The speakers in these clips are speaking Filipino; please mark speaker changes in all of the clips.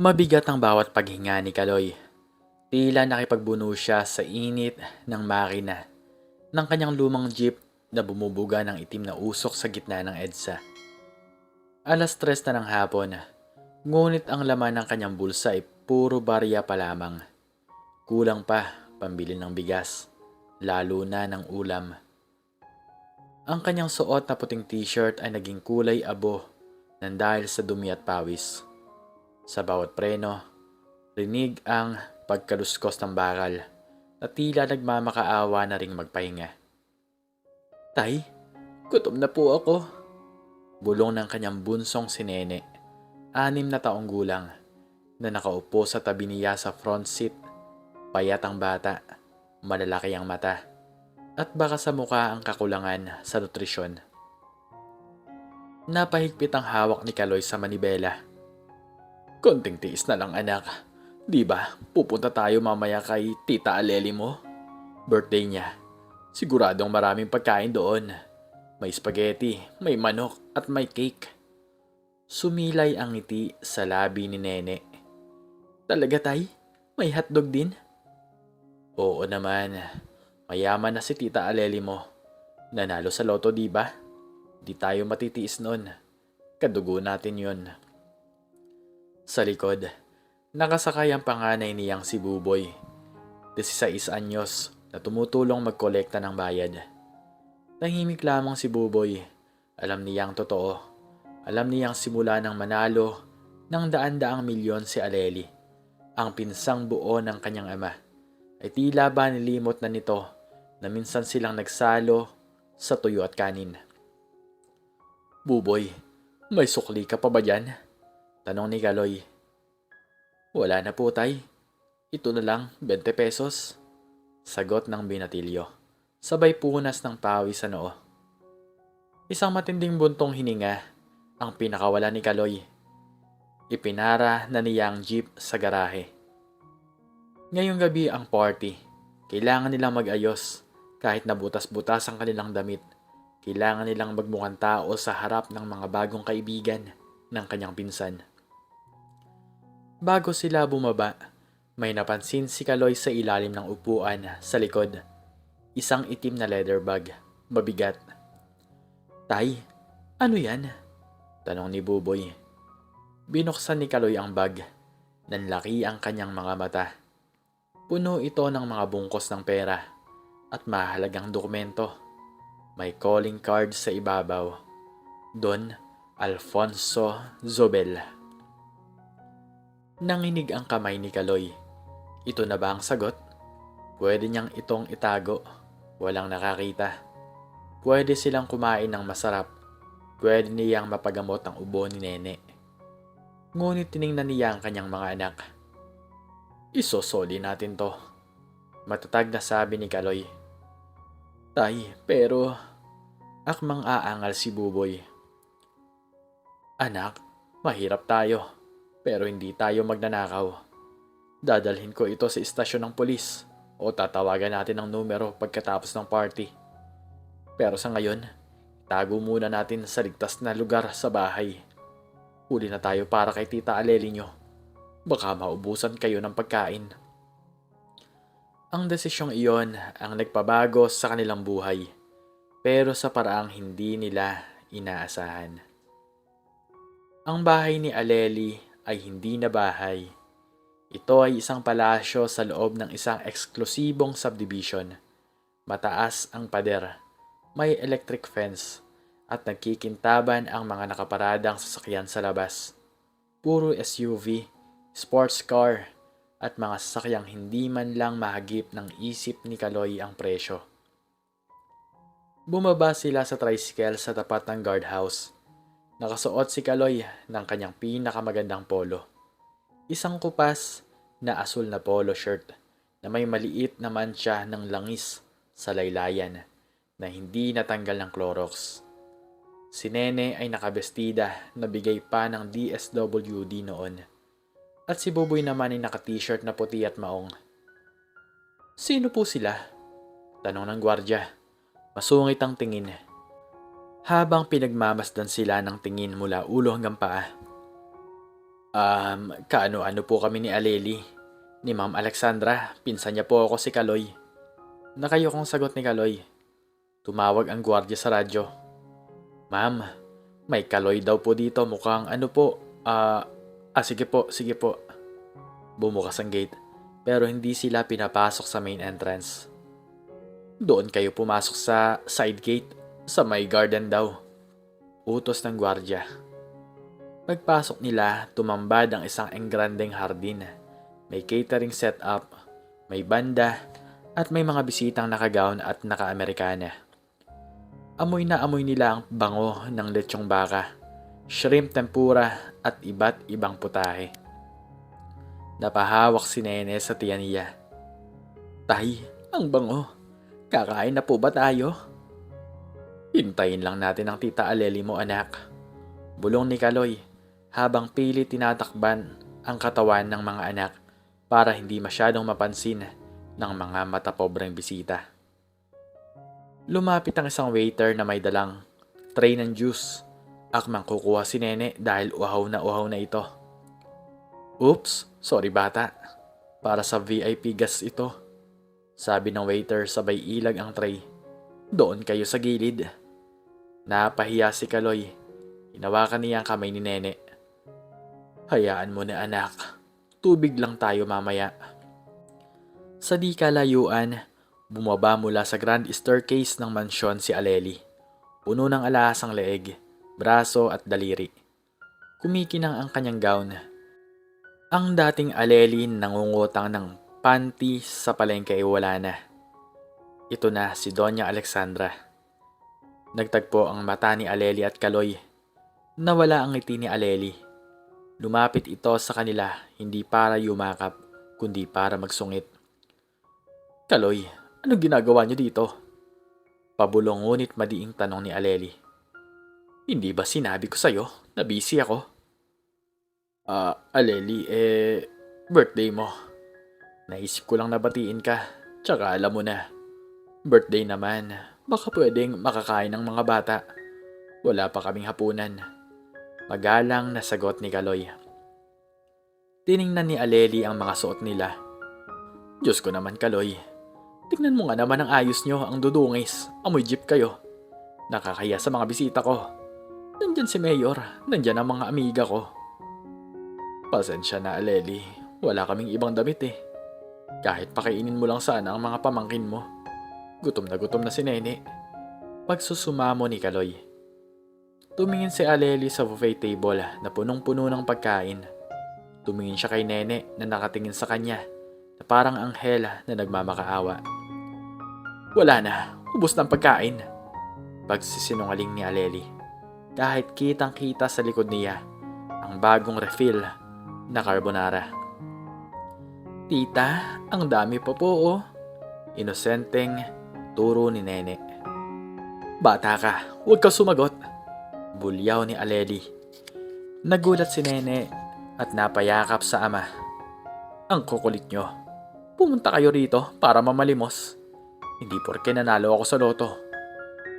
Speaker 1: Mabigat ang bawat paghinga ni Kaloy. Tila nakipagbuno siya sa init ng makina ng kanyang lumang jeep na bumubuga ng itim na usok sa gitna ng EDSA. Alas 3 na ng hapon, ngunit ang laman ng kanyang bulsa ay puro barya pa lamang. Kulang pa pambili ng bigas, lalo na ng ulam. Ang kanyang suot na puting t-shirt ay naging kulay abo nang dahil sa dumi at pawis. Sa bawat preno, rinig ang pagkaluskos ng bakal na tila nagmamakaawa na ring magpahinga. Tay, gutom na po ako. Bulong ng kanyang bunsong si Nene, 6 na taong gulang, na nakaupo sa tabi niya sa front seat. Payat ang bata, malalaki ang mata, at baka sa mukha ang kakulangan sa nutrisyon. Napahigpit ang hawak ni Kaloy sa manibela. Konting tiis na lang anak. Di ba, pupunta tayo mamaya kay Tita Aleli mo? Birthday niya. Siguradong maraming pagkain doon. May spaghetti, may manok, at may cake. Sumilay ang ngiti sa labi ni Nene. Talaga tay? May hotdog din? Oo naman. Mayaman na si Tita Aleli mo. Nanalo sa loto di ba? Di tayo matitiis nun. Kadugo natin yun. Sa likod, nakasakay ang panganay niyang si Buboy, 16 anyos, na tumutulong magkolekta ng bayad. Tahimik lamang si Buboy. Alam niyang totoo. Alam niyang simula ng manalo ng daan-daang milyon si Aleli, ang pinsang buo ng kanyang ama, ay tila ba nilimot na nito na minsan silang nagsalo sa tuyo at kanin. Buboy, may sukli ka pa ba dyan? Tanong ni Kaloy. Wala na po tay. Ito na lang, 20 pesos. Sagot ng binatilyo. Sabay punas ng pawis sa noo. Isang matinding buntong hininga ang pinakawala ni Kaloy. Ipinara na niya ang jeep sa garahe. Ngayong gabi ang party. Kailangan nilang mag-ayos. Kahit nabutas-butas ang kanilang damit, kailangan nilang magmukhang tao sa harap ng mga bagong kaibigan ng kanyang pinsan. Bago sila bumaba, may napansin si Kaloy sa ilalim ng upuan sa likod. Isang itim na leather bag, mabigat. Tay, ano yan? Tanong ni Buboy. Binuksan ni Kaloy ang bag. Nanlaki ang kanyang mga mata. Puno ito ng mga bungkos ng pera at mahalagang dokumento. May calling card sa ibabaw. Don Alfonso Zobel. Nanginig ang kamay ni Kaloy. Ito na ba ang sagot? Pwede niyang itong itago. Walang nakakita. Pwede silang kumain ng masarap. Pwede niyang mapagamot ang ubo ni Nene. Ngunit tiningnan niya ang kanyang mga anak. Isosoli natin to. Matatag na sabi ni Kaloy. Tay, pero akmang aangal si Buboy. Anak, mahirap tayo. Pero hindi tayo magnanakaw. Dadalhin ko ito sa istasyon ng pulis o tatawagan natin ang numero pagkatapos ng party. Pero sa ngayon, tago muna natin sa ligtas na lugar sa bahay. Huli na tayo para kay Tita Aleli nyo. Baka maubusan kayo ng pagkain. Ang desisyong iyon ang nagpabago sa kanilang buhay, pero sa paraang hindi nila inaasahan. Ang bahay ni Aleli ay hindi na bahay. Ito ay isang palasyo sa loob ng isang eksklusibong subdivision. Mataas ang pader, may electric fence, at nagkikintaban ang mga nakaparadang sasakyan sa labas. Puro SUV, sports car, at mga sasakyang hindi man lang mahagip ng isip ni Kaloy ang presyo. Bumaba sila sa tricycle sa tapat ng guardhouse. Nakasuot si Kaloy ng kanyang pinakamagandang polo. Isang kupas na asul na polo shirt na may maliit na mantsa ng langis sa laylayan na hindi natanggal ng Clorox. Si Nene ay nakabestida na bigay pa ng DSWD noon. At si Buboy naman ay naka-t-shirt na puti at maong. Sino po sila? Tanong ng gwardya. Masungit ang tingin. Habang pinagmamasdan sila ng tingin mula ulo hanggang paa. Kaano-ano po kami ni Aleli. Ni Ma'am Alexandra, pinsan niya po ako si Kaloy. Nakayokong sagot ni Kaloy. Tumawag ang gwardiya sa radyo. Ma'am, may Kaloy daw po dito, mukhang ano po. Sige po, sige po. Bumukas ang gate, pero hindi sila pinapasok sa main entrance. Doon kayo pumasok sa side gate, sa may garden daw. Utos ng gwardiya. Pagpasok nila, tumambad ang isang engrandeng hardin. May catering setup, may banda, at may mga bisitang nakagown at naka-Amerikana. Amoy na amoy nila ang bango ng lechong baka, shrimp tempura at iba't ibang putahe. Napahawak si Nene sa tiyan niya. Tay, ang bango. Kakain na po ba tayo? Hintayin lang natin ang tita Aleli mo, anak. Bulong ni Kaloy habang pilit tinatakban ang katawan ng mga anak para hindi masyadong mapansin ng mga matapobreng bisita. Lumapit ang isang waiter na may dalang tray ng juice. Akmang kukuha si Nene dahil uhaw na ito. Oops, sorry bata. Para sa VIP guest ito. Sabi ng waiter sabay ilag ang tray. Doon kayo sa gilid. Napahiya si Kaloy. Hinawakan niya ang kamay ni Nene. Hayaan mo na anak. Tubig lang tayo mamaya. Sa di kalayuan, bumaba mula sa grand staircase ng mansyon si Aleli. Puno ng alahas ang leeg, braso at daliri. Kumikinang ang kanyang gown. Ang dating Aleli nangungutang ng panty sa palengke ay wala na. Ito na si Doña Alexandra. Nagtagpo ang mata ni Aleli at Kaloy. Nawala ang ngiti ni Aleli. Lumapit ito sa kanila hindi para yumakap kundi para magsungit. Kaloy, anong ginagawa niyo dito? Pabulong ngunit madiing tanong ni Aleli. Hindi ba sinabi ko sa'yo na busy ako? Aleli, birthday mo. Naisip ko lang na batiin ka, tsaka alam mo na. Birthday naman, baka pwedeng makakain ng mga bata. Wala pa kaming hapunan. Magalang na sagot ni Kaloy. Tiningnan ni Aleli ang mga suot nila. Diyos ko naman Kaloy. Tingnan mo nga naman ang ayos nyo, ang dudungis. Amoy jeep kayo. Nakakaya sa mga bisita ko. Nandyan si Mayor, nandyan ang mga amiga ko. Pasensya na Aleli, wala kaming ibang damit eh. Kahit pakainin mo lang sana ang mga pamangkin mo. Gutom na si Nene. Pagsusumamo ni Kaloy. Tumingin si Aleli sa buffet table na punong-puno ng pagkain. Tumingin siya kay Nene na nakatingin sa kanya na parang anghel na nagmamakaawa. Wala na, ubos ng pagkain. Pagsisinungaling ni Aleli. Kahit kitang-kita sa likod niya ang bagong refill na carbonara. Tita, ang dami pa po oh. Inosenteng turo ni Nene. Bata ka, huwag ka sumagot. Bulyaw ni Aleli. Nagulat si Nene at napayakap sa ama. Ang kukulit nyo. Pumunta kayo rito para mamalimos. Hindi porke nanalo ako sa loto.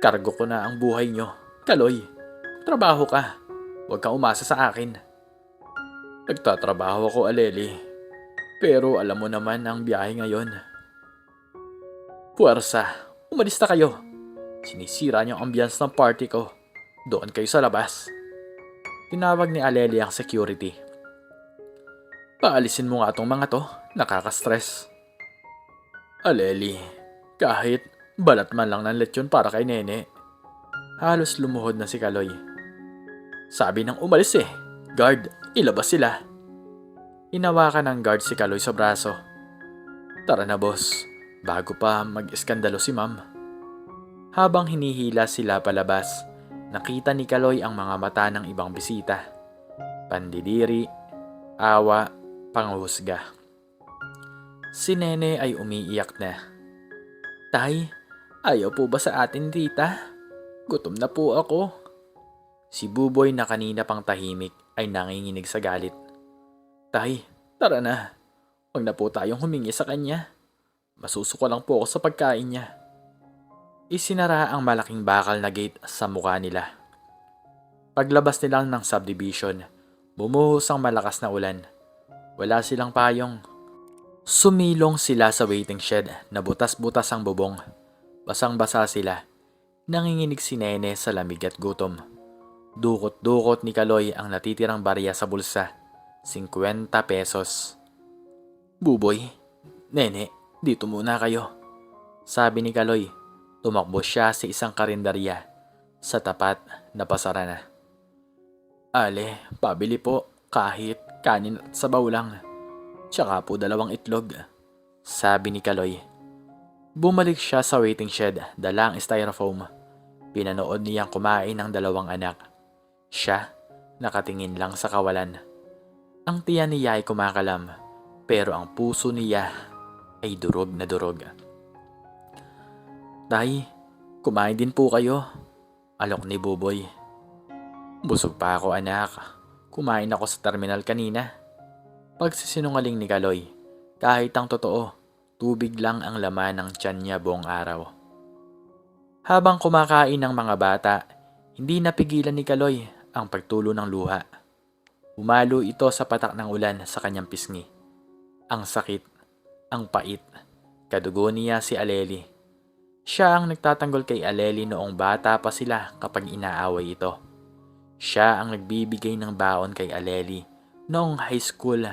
Speaker 1: Kargo ko na ang buhay nyo. Kaloy, trabaho ka. Huwag kang umasa sa akin. Nagtatrabaho ako, Aleli. Pero alam mo naman ang biyahe ngayon. Puwersa, umalis na kayo. Sinisira niyo ang ambiance ng party ko. Doon kayo sa labas. Tinawag ni Aleli ang security. Paalisin mo nga itong mga to, nakaka-stress. Aleli, kahit balat man lang ng lechon para kay Nene. Halos lumuhod na si Kaloy. Sabi nang umalis eh. Guard, ilabas sila. Hinawakan ng guard si Kaloy sa braso. Tara na boss, bago pa mag-iskandalo si ma'am. Habang hinihila sila palabas, nakita ni Kaloy ang mga mata ng ibang bisita. Pandidiri, awa, panghusga. Si Nene ay umiiyak na. Tay, ayaw po ba sa atin tita? Gutom na po ako. Si Buboy na kanina pang tahimik ay nanginginig sa galit. Tay, tara na. Huwag na po tayong humingi sa kanya. Masusuko lang po ako sa pagkain niya. Isinara ang malaking bakal na gate sa mukha nila. Paglabas nila ng subdivision, Bumuhos ang malakas na ulan. Wala silang payong. Sumilong sila sa waiting shed na butas-butas ang bubong. Basang-basa sila. Nanginginig si Nene sa lamig at gutom. Dukot-dukot ni Kaloy ang natitirang barya sa bulsa. 50 pesos. Buboy, Nene, dito muna kayo. Sabi ni Kaloy. Tumakbo siya sa isang karinderya. Sa tapat na pasara na. Ale, pabili po kahit kanin at sabaw lang. Tsaka po 2 itlog. Sabi ni Kaloy. Bumalik siya sa waiting shed, dala ang styrofoam. Pinanood niyang kumain ng 2 anak. Siya, nakatingin lang sa kawalan. Ang tiyan niya ay kumakalam, pero ang puso niya ay durog na durog. Tay, kumain din po kayo. Alok ni Buboy. Busog pa ako anak. Kumain ako sa terminal kanina. Pagsisinungaling ni Kaloy, kahit ang totoo, tubig lang ang laman ng tiyan niya buong araw. Habang kumakain ng mga bata, hindi napigilan ni Kaloy ang pagtulo ng luha. Umalo ito sa patak ng ulan sa kanyang pisngi. Ang sakit, ang pait, kadugo niya si Aleli. Siya ang nagtatanggol kay Aleli noong bata pa sila kapag inaaway ito. Siya ang nagbibigay ng baon kay Aleli noong high school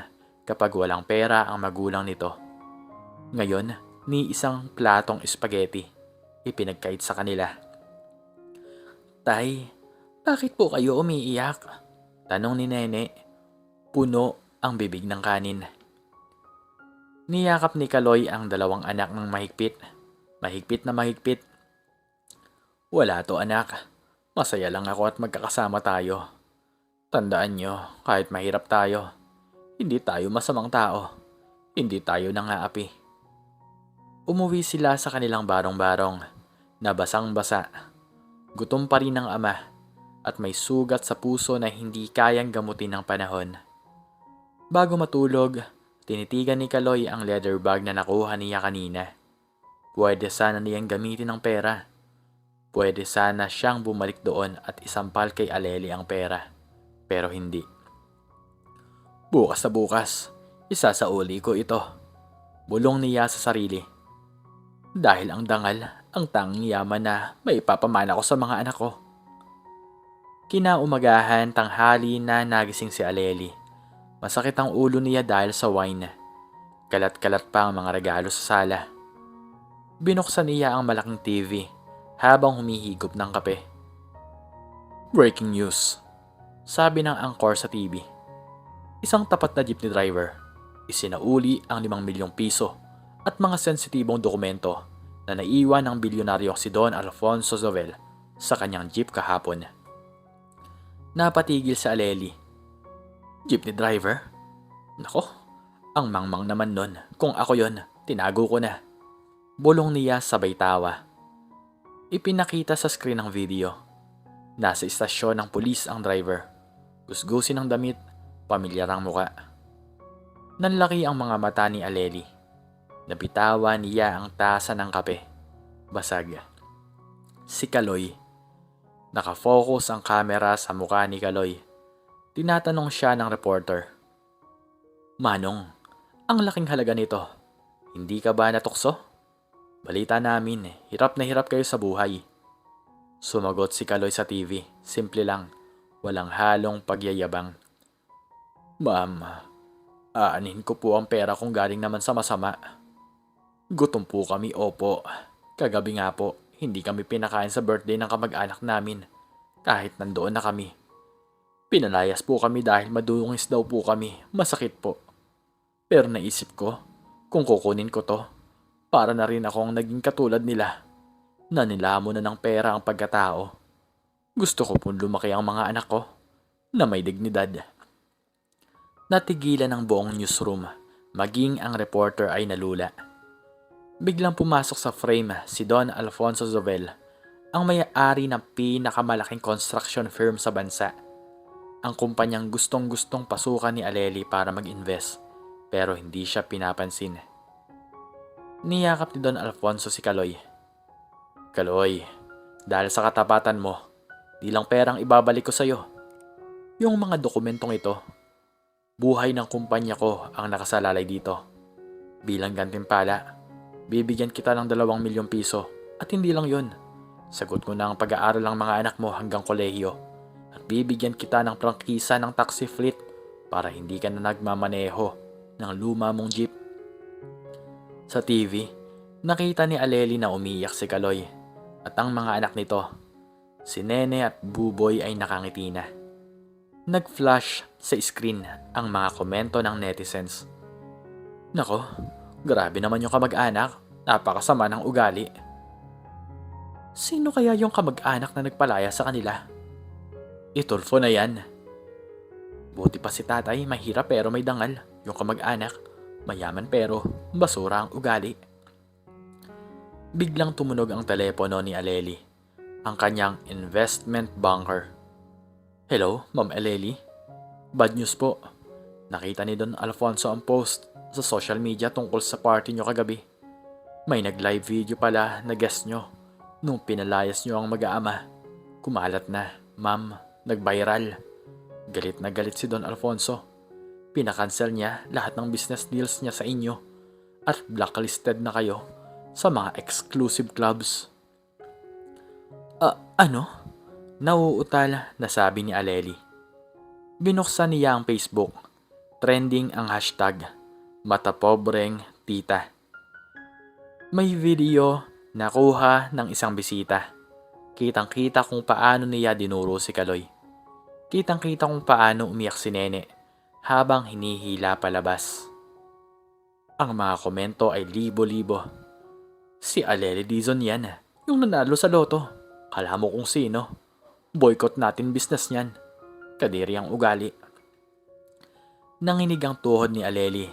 Speaker 1: kapag walang pera ang magulang nito. Ngayon, ni isang platong spaghetti ipinagkait sa kanila. Tay, bakit po kayo umiiyak? Tanong ni Nene. Puno ang bibig ng kanin. Niyakap ni Kaloy ang 2 anak ng mahigpit. Mahigpit na mahigpit. Wala to anak. Masaya lang ako at magkakasama tayo. Tandaan nyo, kahit mahirap tayo, hindi tayo masamang tao. Hindi tayo nangaapi. Umuwi sila sa kanilang barong-barong, na basang-basa. Gutom pa rin ang ama, at may sugat sa puso na hindi kayang gamutin ng panahon. Bago matulog, tinitigan ni Kaloy ang leather bag na nakuha niya kanina. Pwede sana niyang gamitin ang pera. Pwede sana siyang bumalik doon at isampal kay Aleli ang pera. Pero hindi. Bukas na bukas, isasauli ko ito. Bulong niya sa sarili. Dahil ang dangal, ang tanging yaman na may ipapamana ko sa mga anak ko. Kinaumagahan, tanghali na nagising si Aleli. Masakit ang ulo niya dahil sa wine. Kalat-kalat pa ang mga regalo sa sala. Binuksan niya ang malaking TV habang humihigop ng kape. Breaking news. Sabi ng angkor sa TV. Isang tapat na jeepney driver. Isinauli ang 5 milyong piso at mga sensitibong dokumento na naiwan ng bilyonaryong si Don Alfonso Zovel sa kanyang jeep kahapon. Napatigil si Aleli. Jeepney driver? Nako, ang mangmang naman nun. Kung ako yon, tinago ko na. Bulong niya sabay tawa. Ipinakita sa screen ng video. Nasa istasyon ng pulis ang driver. Gusgusin ang damit, pamilyar ang muka. Nanlaki ang mga mata ni Aleli. Nabitawan niya ang tasa ng kape. Basag. Si Kaloy. Nakafocus ang kamera sa mukha ni Kaloy. Tinatanong siya ng reporter. Manong, ang laking halaga nito. Hindi ka ba natukso? Balita namin, hirap na hirap kayo sa buhay. Sumagot si Kaloy sa TV. Simple lang. Walang halong pagyayabang. Ma'am, aanin ko po ang pera kung galing naman sa masama. Gutom po kami, opo. Kagabi nga po, hindi kami pinakain sa birthday ng kamag-anak namin. Kahit nandoon na kami. Pinalayas po kami dahil madungis daw po kami. Masakit po. Pero naisip ko, kung kukunin ko to, para na rin akong naging katulad nila. Nanilamo na ng pera ang pagkatao. Gusto ko pong lumaki ang mga anak ko na may dignidad. Natigilan ang buong newsroom, maging ang reporter ay nalula. Biglang pumasok sa frame si Don Alfonso Zovel, ang may-ari ng pinakamalaking construction firm sa bansa. Ang kumpanyang gustong-gustong pasukan ni Aleli para mag-invest, pero hindi siya pinapansin. Niyakap ni Don Alfonso si Kaloy. Kaloy, dahil sa katapatan mo, di lang perang ibabalik ko sa'yo. Yung mga dokumentong ito, buhay ng kumpanya ko ang nakasalalay dito. Bilang gantimpala, bibigyan kita ng 2 milyong piso at hindi lang yun. Sagot ko na ang pag-aaral ng mga anak mo hanggang kolehiyo at bibigyan kita ng prangkisa ng taxi fleet para hindi ka na nagmamaneho ng luma mong jeep. Sa TV, nakita ni Aleli na umiyak si Kaloy at ang mga anak nito, si Nene at Buboy ay nakangiti na. Nag-flash sa screen ang mga komento ng netizens. Nako, grabe naman yung kamag-anak, napakasama ng ugali. Sino kaya yung kamag-anak na nagpalaya sa kanila? Itulfo na yan. Buti pa si tatay, mahirap pero may dangal. Yung kamag-anak, mayaman pero basura ang ugali. Biglang tumunog ang telepono ni Aleli, ang kanyang investment banker. Hello, Ma'am Aleli? Bad news po. Nakita ni Don Alfonso ang post sa social media tungkol sa party nyo kagabi. May nag-live video pala na guest nyo nung pinalayas nyo ang mag-aama. Kumalat na, ma'am, nag-viral. Galit na galit si Don Alfonso. Pinakancel niya lahat ng business deals niya sa inyo at blacklisted na kayo sa mga exclusive clubs. Ano? Nauutal na sabi ni Aleli. Binuksan niya ang Facebook. Trending ang hashtag Matapobreng Tita. May video na kuha ng isang bisita. Kitang-kita kung paano niya dinuro si Kaloy. Kitang-kita kung paano umiyak si Nene habang hinihila palabas. Ang mga komento ay libo-libo. Si Aleli Dizon yan, yung nanalo sa loto. Kala mo kung sino. Boycott natin business niyan. Kadiri ang ugali. Nanginig ang tuhod ni Aleli.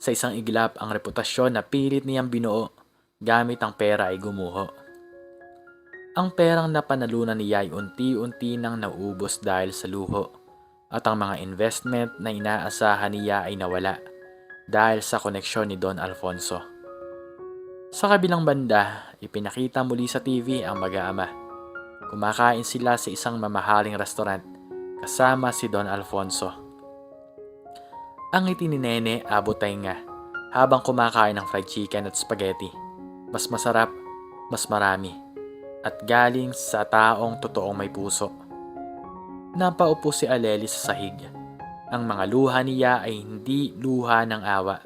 Speaker 1: Sa isang iglap ang reputasyon na pilit niyang binuo gamit ang pera ay gumuho. Ang perang napanalunan niya ay unti-unti nang naubos dahil sa luho at ang mga investment na inaasahan niya ay nawala dahil sa koneksyon ni Don Alfonso. Sa kabilang banda, ipinakita muli sa TV ang mag-aama. Kumakain sila sa isang mamahaling restaurant kasama si Don Alfonso. Ang ngiti ni Nene abot tainga habang kumakain ng fried chicken at spaghetti. Mas masarap, mas marami, at galing sa taong totoong may puso. Napaupo si Aleli sa sahig. Ang mga luha niya ay hindi luha ng awa,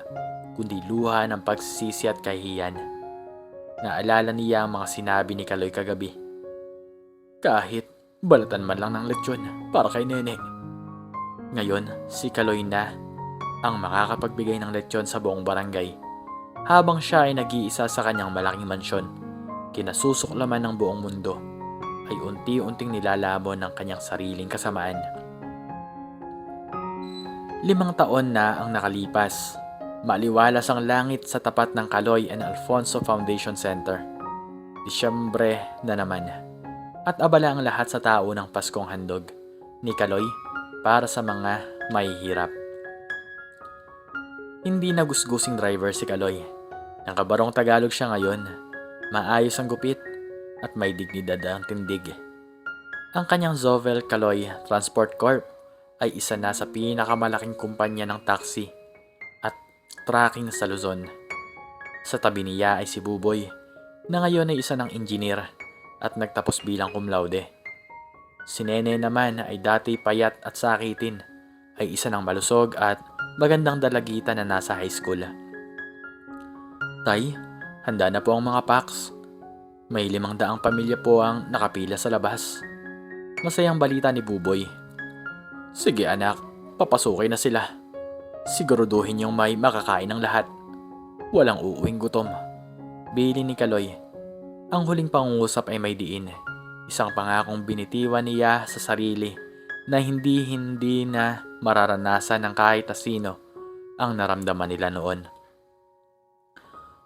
Speaker 1: kundi luha ng pagsisisi at kahihiyan. Naalala niya ang mga sinabi ni Kaloy kagabi. Kahit balatan man lang ng lechon para kay Nene. Ngayon, si Kaloy na ang makakapagbigay ng lechon sa buong barangay habang siya ay nag-iisa sa kanyang malaking mansyon. Kinasusuklaman ng buong mundo ay unti-unting nilalamon ng kanyang sariling kasamaan. 5 taon na ang nakalipas. Maliwalas ang langit sa tapat ng Kaloy and Alfonso Foundation Center. Disyembre na naman. At abala ang lahat sa tao ng Paskong handog ni Kaloy para sa mga mahihirap. Hindi na gusgusing driver si Kaloy. Ng kabarong Tagalog siya ngayon. Maayos ang gupit at may dignidad ang tindig. Ang kanyang Zovel Kaloy Transport Corp ay isa na sa pinakamalaking kumpanya ng taxi at tracking sa Luzon. Sa tabi niya ay si Buboy na ngayon ay isa ng engineer at nagtapos bilang cum laude. Si Nene naman ay dati payat at sakitin, ay isa ng malusog at magandang dalagitan na nasa high school. Tay, handa na po ang mga packs. May 500 pamilya po ang nakapila sa labas. Masayang balita ni Buboy. Sige anak, papasukin na sila. Siguraduhin yung may makakain ng lahat. Walang uuwing gutom. Bili ni Kaloy. Ang huling pangungusap ay may diin. Isang pangakong binitiwan niya sa sarili na hindi na mararanasan ng kahit sino ang naramdaman nila noon.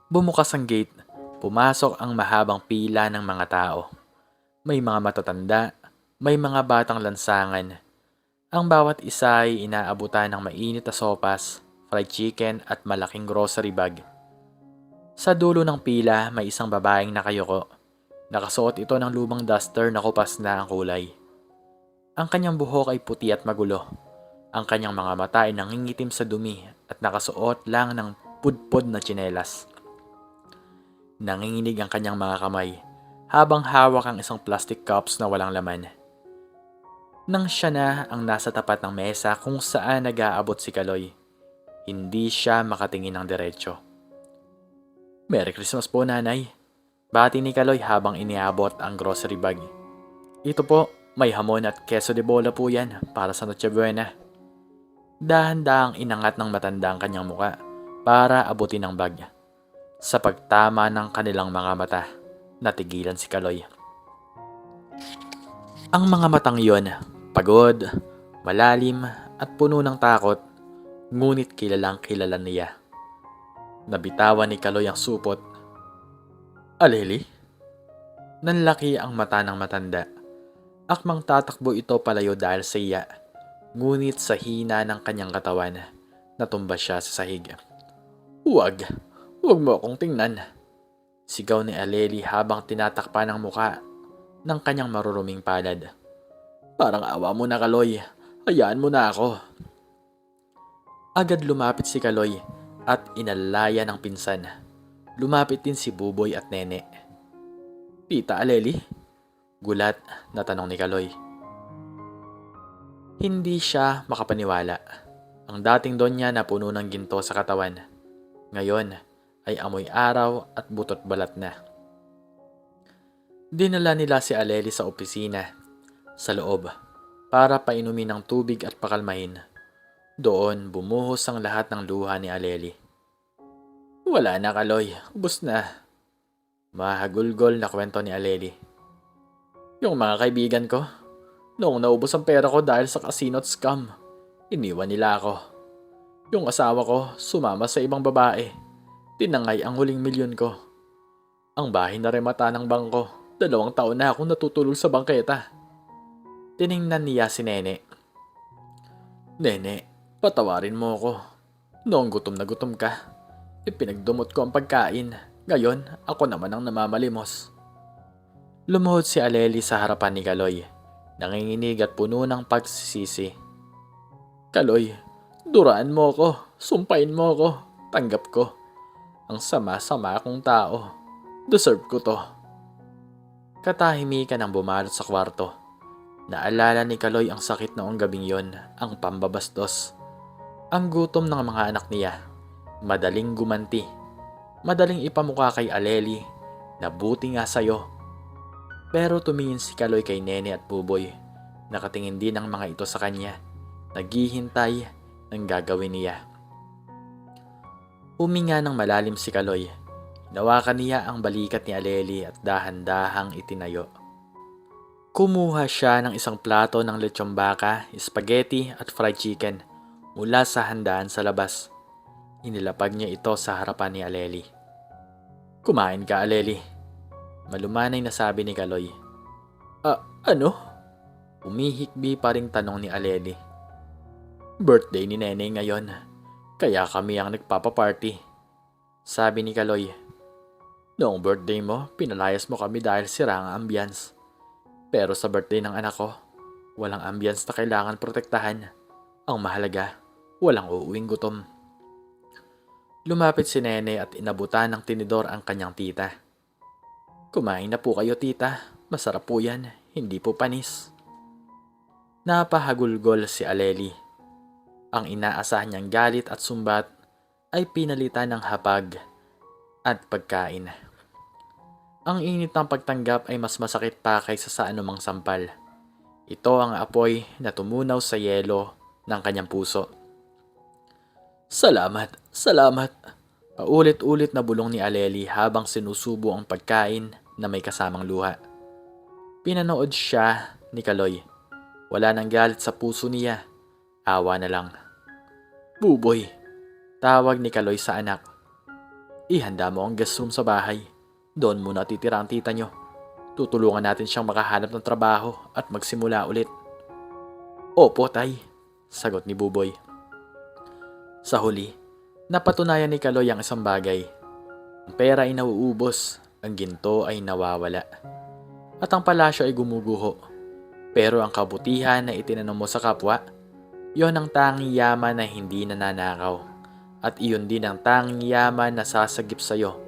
Speaker 1: Bumukas ang gate. Pumasok ang mahabang pila ng mga tao. May mga matatanda, may mga batang lansangan. Ang bawat isa ay inaabutan ng mainit na sopas, fried chicken at malaking grocery bag. Sa dulo ng pila may isang babaeng nakayuko. Nakasuot ito ng lumang duster na kupas na ang kulay. Ang kanyang buhok ay puti at magulo. Ang kanyang mga mata ay nangingitim sa dumi at nakasuot lang ng pudpod na tsinelas. Nanginginig ang kanyang mga kamay habang hawak ang isang plastic cups na walang laman. Nang siya na ang nasa tapat ng mesa kung saan nag-aabot si Kaloy, hindi siya makatingin ng diretsyo. "Merry Christmas po, nanay," bati ni Kaloy habang iniabot ang grocery bag. "Ito po, may hamon at queso de bola po yan para sa Noche Buena." Dahan-dahang inangat ng matanda ang kanyang muka para abutin ang bag. Sa pagtama ng kanilang mga mata, natigilan si Kaloy. Ang mga matang yon, pagod, malalim at puno ng takot, ngunit kilalang kilala niya. Nabitawan ni Kaloy ang supot. "Aleli?" Nanlaki ang mata ng matanda. Akmang tatakbo ito palayo dahil sa iya, ngunit sa hina ng kanyang katawan, natumba siya sa sahig. Huwag mo akong tingnan," sigaw ni Aleli habang tinatakpan ang muka ng kanyang maruruming palad. "Parang awa mo na, Kaloy. Hayaan mo na ako." Agad lumapit si Kaloy at inalaya ng pinsan. Lumapit din si Buboy at Nene. "Tita Aleli?" Gulat na tanong ni Kaloy. Hindi siya makapaniwala. Ang dating donya na puno ng ginto sa katawan, ngayon ay amoy araw at butot balat na. Dinala nila si Aleli sa opisina, sa loob, para painumin ng tubig at pakalmahin. Doon bumuhos ang lahat ng luha ni Aleli. "Wala na, Kaloy. Ubus na." Mahagulgol na kwento ni Aleli. "Yung mga kaibigan ko, noong naubos ang pera ko dahil sa casino at scam, iniwan nila ako. Yung asawa ko sumama sa ibang babae. Tinangay ang huling milyon ko. Ang bahay na remata ng bangko. 2 taon na akong natutulog sa bangketa." Tiningnan niya si Nene. "Nene, patawarin mo ako. Noong gutom na gutom ka, ipinagdumot ko ang pagkain. Ngayon, ako naman ang namamalimos." Lumuhod si Aleli sa harapan ni Kaloy, nanginginig at puno ng pagsisisi. "Kaloy, duraan mo ako. Sumpain mo ako. Tanggap ko. Ang sama-sama akong tao. Deserve ko to." Katahimikan ang bumalot sa kwarto. Naalala ni Kaloy ang sakit noong gabing yon, ang pambabastos. Ang gutom ng mga anak niya. Madaling gumanti. Madaling ipamukha kay Aleli na buti nga sayo. Pero tumingin si Kaloy kay Nene at Buboy. Nakatingin din ang mga ito sa kanya. Naghihintay ng gagawin niya. Huminga ng malalim si Kaloy. Hinawakan niya ang balikat ni Aleli at dahan-dahang itinayo. Kumuha siya ng isang plato ng lechong baka, spaghetti at fried chicken mula sa handaan sa labas. Inilapag niya ito sa harapan ni Aleli. "Kumain ka, Aleli," malumanay na sabi ni Kaloy. Ano?" Umihikbi pa ring tanong ni Aleli. "Birthday ni Nene ngayon, kaya kami ang nagpapaparty," sabi ni Kaloy. "Noong birthday mo, pinalayas mo kami dahil sira ang ambience. Pero sa birthday ng anak ko, walang ambience na kailangan protektahan. Ang mahalaga, walang uuwing gutom." Lumapit si Nene at inabutan ng tinidor ang kanyang tita. "Kumain na po kayo, tita. Masarap po yan, hindi po panis." Napahagulgol si Aleli. Ang inaasahan niyang galit at sumbat ay pinalitan ng hapag at pagkain. Ang init ng pagtanggap ay mas masakit pa kaysa sa anumang sampal. Ito ang apoy na tumunaw sa yelo ng kanyang puso. Salamat. Paulit-ulit na bulong ni Aleli habang sinusubo ang pagkain na may kasamang luha. Pinanood siya ni Kaloy. Wala nang galit sa puso niya. Awa na lang. "Buboy," tawag ni Kaloy sa anak. "Ihanda mo ang guest room sa bahay. Doon muna titira ang tita nyo. Tutulungan natin siyang makahanap ng trabaho at magsimula ulit." "Opo, tay," sagot ni Buboy. Sa huli, napatunayan ni Kaloy ang isang bagay. Ang pera ay nauubos, ang ginto ay nawawala, at ang palasyo ay gumuguho. Pero ang kabutihan na itinanong mo sa kapwa, yon ang tanging yaman na hindi nananakaw. At iyon din ang tanging yaman na sasagip sa'yo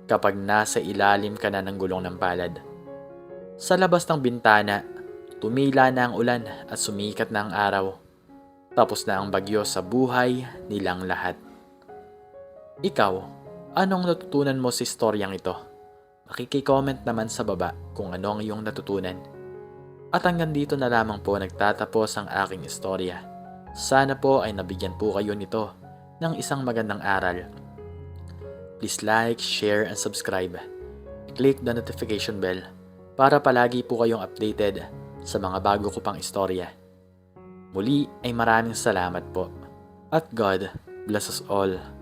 Speaker 1: kapag nasa ilalim ka na ng gulong ng palad. Sa labas ng bintana, tumila na ang ulan at sumikat na ang araw. Tapos na ang bagyo sa buhay nilang lahat. Ikaw, anong natutunan mo sa istoryang ito? Makiki-comment naman sa baba kung ano ang iyong natutunan. At hanggang dito na lamang po nagtatapos ang aking istorya. Sana po ay nabigyan po kayo nito ng isang magandang aral. Please like, share, and subscribe. Click the notification bell para palagi po kayong updated sa mga bago ko pang istorya. Muli ay maraming salamat po. At God bless us all.